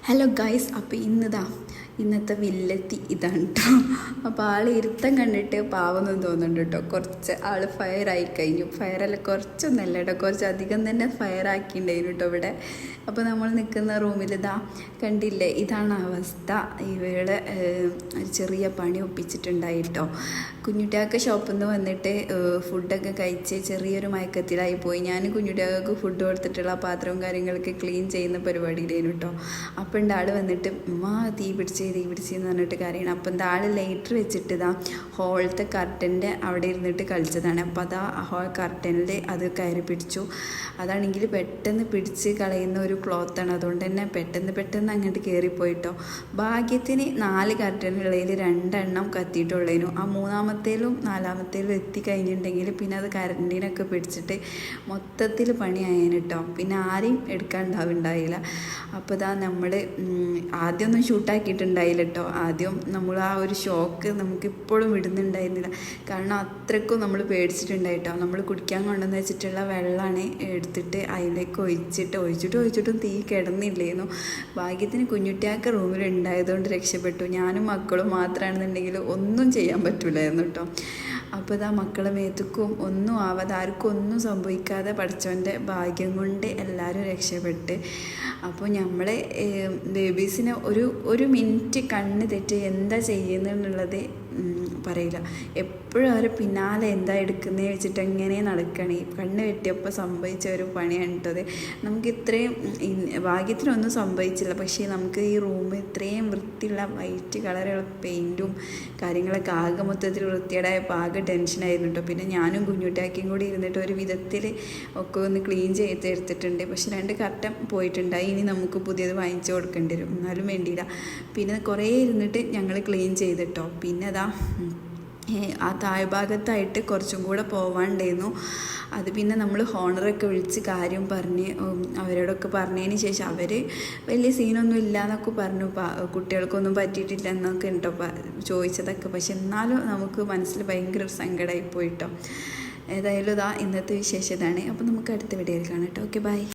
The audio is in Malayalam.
ഹലോ ഗൈസ്, അപ്പോൾ ഇന്നത്തെ വില്ലെത്തി ഇതാണ് കേട്ടോ. അപ്പോൾ ആൾ ഇരുത്തം കണ്ടിട്ട് പാവൊന്നും തോന്നുന്നുണ്ട് കേട്ടോ. കുറച്ച് ആൾ ഫയറായി കഴിഞ്ഞു. ഫയറല്ല, കുറച്ചൊന്നല്ല കേട്ടോ, കുറച്ച് അധികം തന്നെ ഫയറാക്കിയിട്ടുണ്ടായിരുന്നു കേട്ടോ ഇവിടെ. അപ്പോൾ നമ്മൾ നിൽക്കുന്ന റൂമിൽ കണ്ടില്ലേ, ഇതാണ് അവസ്ഥ. ഇവയുടെ ഒരു ചെറിയ പണി ഒപ്പിച്ചിട്ടുണ്ടായിട്ടോ. കുഞ്ഞുട്ടിയാക്ക് ഷോപ്പിൽ നിന്ന് വന്നിട്ട് ഫുഡൊക്കെ കഴിച്ച് ചെറിയൊരു മയക്കത്തിലായി പോയി. ഞാൻ കുഞ്ഞുട്ടിയാക്ക് ഫുഡ് കൊടുത്തിട്ടുള്ള പാത്രവും കാര്യങ്ങളൊക്കെ ക്ലീൻ ചെയ്യുന്ന പരിപാടിയിലായിരുന്നു കേട്ടോ. അപ്പം ഉണ്ട് ആൾ വന്നിട്ട് തീ പിടിച്ചെന്ന് പറഞ്ഞിട്ട് കാര്യമാണ്. അപ്പം ആൾ ലൈറ്റർ വെച്ചിട്ട് ഹോളത്തെ കർട്ടൻ്റെ അവിടെ ഇരുന്നിട്ട് കളിച്ചതാണ്. അപ്പോൾ ഹോൾ കർട്ടനിൽ അത് കയറി പിടിച്ചു. അതാണെങ്കിൽ പെട്ടെന്ന് പിടിച്ച് കളയുന്ന ഒരു ക്ലോത്താണ്, അതുകൊണ്ട് തന്നെ പെട്ടെന്ന് അങ്ങോട്ട് കയറിപ്പോയിട്ടോ. ഭാഗ്യത്തിന് 4 കർട്ടനുള്ളതിൽ 2 എണ്ണം കത്തിയിട്ടുള്ളതിനു. ആ 3-ാമത്തേലും 4-ാമത്തേലും എത്തിക്കഴിഞ്ഞിട്ടുണ്ടെങ്കിൽ പിന്നെ അത് കറണ്ടിനൊക്കെ പിടിച്ചിട്ട് മൊത്തത്തിൽ പണിയായേനെ കേട്ടോ. പിന്നെ ആരെയും എടുക്കാനുണ്ടാവില്ല. അപ്പോൾ നമ്മൾ ആദ്യമൊന്നും ഷൂട്ടാക്കിയിട്ടുണ്ടായില്ല കേട്ടോ. ആദ്യം നമ്മൾ ആ ഒരു ഷോക്ക് നമുക്കിപ്പോഴും വിടുന്നുണ്ടായിരുന്നില്ല. കാരണം അത്രയ്ക്കും നമ്മൾ പേടിച്ചിട്ടുണ്ടായിട്ടോ. നമ്മൾ കുടിക്കാൻ കൊണ്ടുവന്ന് വെച്ചിട്ടുള്ള വെള്ളമാണ് എടുത്തിട്ട് അതിലേക്ക് ഒഴിച്ചിട്ടും തീ കിടന്നില്ലായിരുന്നു. ഭാഗ്യത്തിന് കുഞ്ഞുട്ടിയാക്ക് റൂമിൽ ഉണ്ടായതുകൊണ്ട് രക്ഷപ്പെട്ടു. ഞാനും മക്കളും മാത്രമാണെന്നുണ്ടെങ്കിൽ ഒന്നും ചെയ്യാൻ പറ്റില്ലായിരുന്നു കേട്ടോ. അപ്പോൾ മക്കളെ മേത്തുക്കും ഒന്നും ആവാതെ, ആർക്കും ഒന്നും സംഭവിക്കാതെ പഠിച്ചവൻ്റെ ഭാഗ്യം കൊണ്ട് എല്ലാവരും രക്ഷപ്പെട്ട്. അപ്പോൾ നമ്മളെ ബേബീസിനെ ഒരു മിനിറ്റ് കണ്ണ് തെറ്റി എന്താ ചെയ്യുന്നുള്ളത് പറയില്ല. എപ്പോഴും അവർ പിന്നാലെ എന്താ എടുക്കുന്നത് വെച്ചിട്ട് എങ്ങനെ നടക്കണേ. കണ്ണ് വെട്ടിയപ്പോൾ സംഭവിച്ച ഒരു പണിയാണ് കേട്ടത്. നമുക്ക് ഇത്രയും ഭാഗ്യത്തിനൊന്നും സംഭവിച്ചില്ല. പക്ഷേ നമുക്ക് ഈ റൂം ഇത്രയും വൃത്തിയുള്ള വൈറ്റ് കളറുള്ള പെയിൻറ്റും കാര്യങ്ങളൊക്കെ ആകെ മൊത്തത്തിൽ വൃത്തിയേടായപ്പോൾ ആകെ ടെൻഷനായിരുന്നു കേട്ടോ. പിന്നെ ഞാനും കുഞ്ഞുട്ടിയാക്കിയും കൂടി ഇരുന്നിട്ട് ഒരു വിധത്തിൽ ഒക്കെ ഒന്ന് ക്ലീൻ എടുത്തിട്ടുണ്ട്. പക്ഷെ 2 കർട്ടൻ പോയിട്ടുണ്ടായി. ഇനി നമുക്ക് പുതിയത് വാങ്ങിച്ചു കൊടുക്കേണ്ടി വരും. എന്നാലും വേണ്ടിയില്ല. പിന്നെ കുറേ ഇരുന്നിട്ട് ഞങ്ങൾ ക്ലീൻ ചെയ്തിട്ടോ. പിന്നെ ആ താഴ്ഭാഗത്തായിട്ട് കുറച്ചും കൂടെ പോവാണ്ടായിരുന്നു. അത് പിന്നെ നമ്മൾ ഹോണറൊക്കെ വിളിച്ച് കാര്യം പറഞ്ഞ് അവരോടൊക്കെ പറഞ്ഞതിന് ശേഷം അവർ വലിയ സീനൊന്നും ഇല്ല എന്നൊക്കെ പറഞ്ഞു. കുട്ടികൾക്കൊന്നും പറ്റിയിട്ടില്ല എന്നൊക്കെ ഉണ്ടോ ചോദിച്ചതൊക്കെ. പക്ഷെ എന്നാലും നമുക്ക് മനസ്സിൽ ഭയങ്കര ഒരു സങ്കടമായി പോയിട്ടോ. ഏതായാലും ഇന്നത്തെ വിശേഷം ഇതാണ്. അപ്പോൾ നമുക്ക് അടുത്ത വീഡിയോയിൽ കാണാം കേട്ടോ. Okay, by.